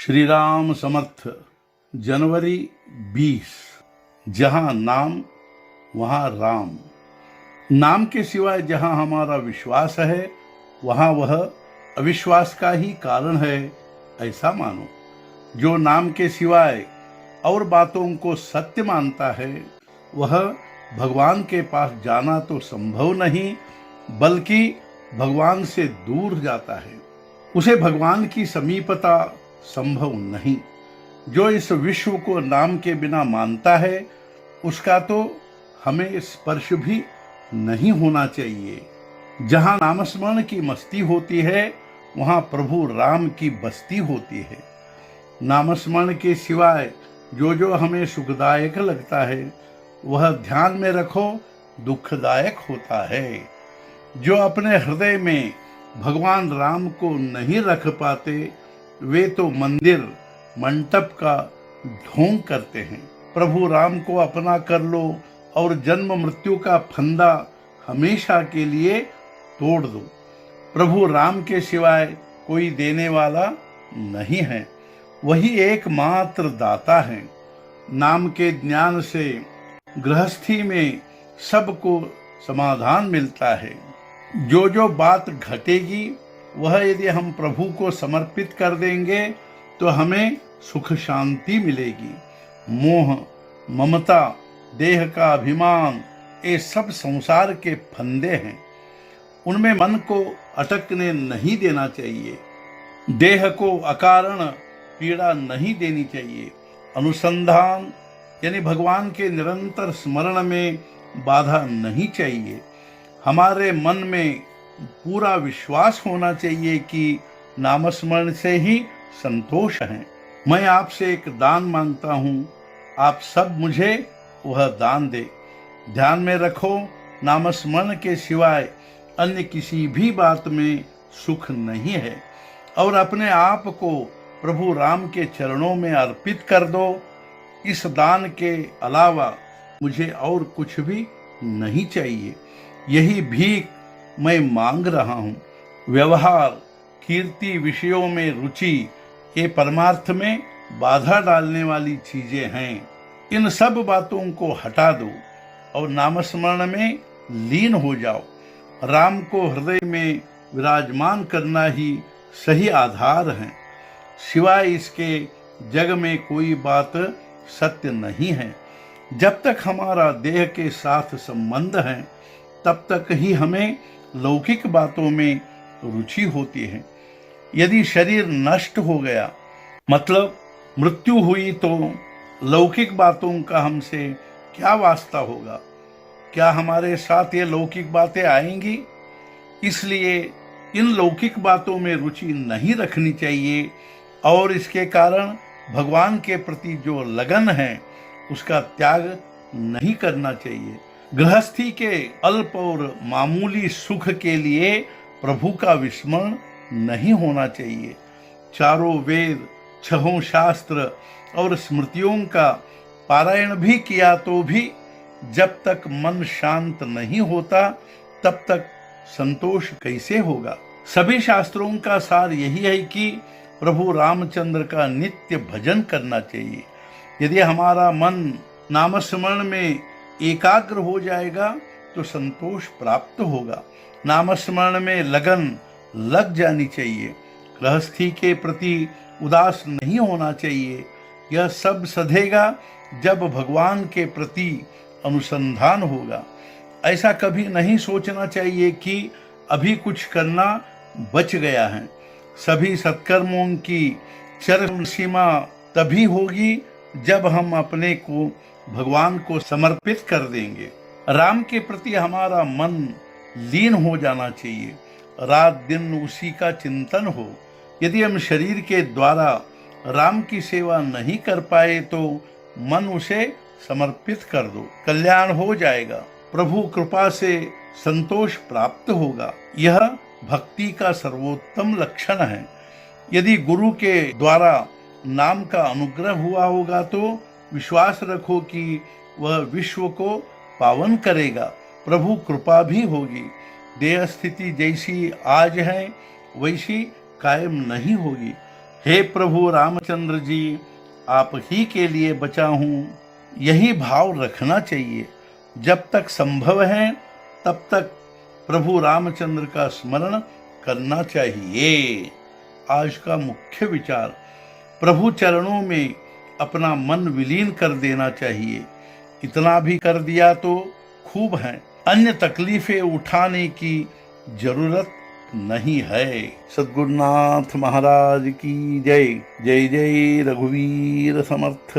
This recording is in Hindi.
श्री राम समर्थ। जनवरी 20। जहाँ नाम वहाँ राम। नाम के सिवाय जहाँ हमारा विश्वास है वहाँ वह अविश्वास का ही कारण है, ऐसा मानो। जो नाम के सिवाय और बातों को सत्य मानता है वह भगवान के पास जाना तो संभव नहीं बल्कि भगवान से दूर जाता है। उसे भगवान की समीपता संभव नहीं। जो इस विश्व को नाम के बिना मानता है उसका तो हमें स्पर्श भी नहीं होना चाहिए। जहाँ नामस्मरण की मस्ती होती है वहाँ प्रभु राम की बस्ती होती है। नामस्मरण के सिवाय जो हमें सुखदायक लगता है वह ध्यान में रखो दुखदायक होता है। जो अपने हृदय में भगवान राम को नहीं रख पाते वे तो मंदिर मंडप का ढोंग करते हैं। प्रभु राम को अपना कर लो और जन्म मृत्यु का फंदा हमेशा के लिए तोड़ दो। प्रभु राम के सिवाय कोई देने वाला नहीं है, वही एकमात्र दाता है। नाम के ज्ञान से गृहस्थी में सबको समाधान मिलता है। जो बात घटेगी वह यदि हम प्रभु को समर्पित कर देंगे तो हमें सुख शांति मिलेगी। मोह ममता देह का अभिमान ये सब संसार के फंदे हैं, उनमें मन को अटकने नहीं देना चाहिए। देह को अकारण पीड़ा नहीं देनी चाहिए। अनुसंधान यानी भगवान के निरंतर स्मरण में बाधा नहीं चाहिए। हमारे मन में पूरा विश्वास होना चाहिए कि नामस्मरण से ही संतोष है। मैं आपसे एक दान मांगता हूँ, आप सब मुझे वह दान दे। ध्यान में रखो नामस्मरण के सिवाय अन्य किसी भी बात में सुख नहीं है और अपने आप को प्रभु राम के चरणों में अर्पित कर दो। इस दान के अलावा मुझे और कुछ भी नहीं चाहिए। यही भीख मैं मांग रहा हूँ। व्यवहार कीर्ति विषयों में रुचि ये परमार्थ में बाधा डालने वाली चीजें हैं। इन सब बातों को हटा दो और नामस्मरण में लीन हो जाओ। राम को हृदय में विराजमान करना ही सही आधार है। सिवाय इसके जग में कोई बात सत्य नहीं है। जब तक हमारा देह के साथ संबंध है तब तक ही हमें लौकिक बातों में रुचि होती है। यदि शरीर नष्ट हो गया मतलब मृत्यु हुई तो लौकिक बातों का हमसे क्या वास्ता होगा? क्या हमारे साथ ये लौकिक बातें आएंगी? इसलिए इन लौकिक बातों में रुचि नहीं रखनी चाहिए और इसके कारण भगवान के प्रति जो लगन है उसका त्याग नहीं करना चाहिए। गृहस्थी के अल्प और मामूली सुख के लिए प्रभु का विस्मरण नहीं होना चाहिए। चारों वेद छहों शास्त्र और स्मृतियों का पारायण भी किया तो भी जब तक मन शांत नहीं होता तब तक संतोष कैसे होगा? सभी शास्त्रों का सार यही है कि प्रभु रामचंद्र का नित्य भजन करना चाहिए। यदि हमारा मन नामस्मरण में एकाग्र हो जाएगा तो संतोष प्राप्त होगा। नामस्मरण में लगन लग जानी चाहिए। गृहस्थी के प्रति उदास नहीं होना चाहिए। यह सब सधेगा जब भगवान के प्रति अनुसंधान होगा। ऐसा कभी नहीं सोचना चाहिए कि अभी कुछ करना बच गया है। सभी सत्कर्मों की चरम सीमा तभी होगी जब हम अपने को भगवान को समर्पित कर देंगे। राम के प्रति हमारा मन लीन हो जाना चाहिए। रात दिन उसी का चिंतन हो। यदि हम शरीर के द्वारा राम की सेवा नहीं कर पाए तो मन उसे समर्पित कर दो, कल्याण हो जाएगा। प्रभु कृपा से संतोष प्राप्त होगा। यह भक्ति का सर्वोत्तम लक्षण है। यदि गुरु के द्वारा नाम का अनुग्रह हुआ होगा तो विश्वास रखो कि वह विश्व को पावन करेगा। प्रभु कृपा भी होगी। देह स्थिति जैसी आज है वैसी कायम नहीं होगी। हे प्रभु रामचंद्र जी, आप ही के लिए बचा हूँ, यही भाव रखना चाहिए। जब तक संभव है तब तक प्रभु रामचंद्र का स्मरण करना चाहिए। आज का मुख्य विचार, प्रभु चरणों में अपना मन विलीन कर देना चाहिए। इतना भी कर दिया तो खूब है, अन्य तकलीफें उठाने की जरूरत नहीं है। सद्गुरुनाथ महाराज की जय। जय जय रघुवीर समर्थ।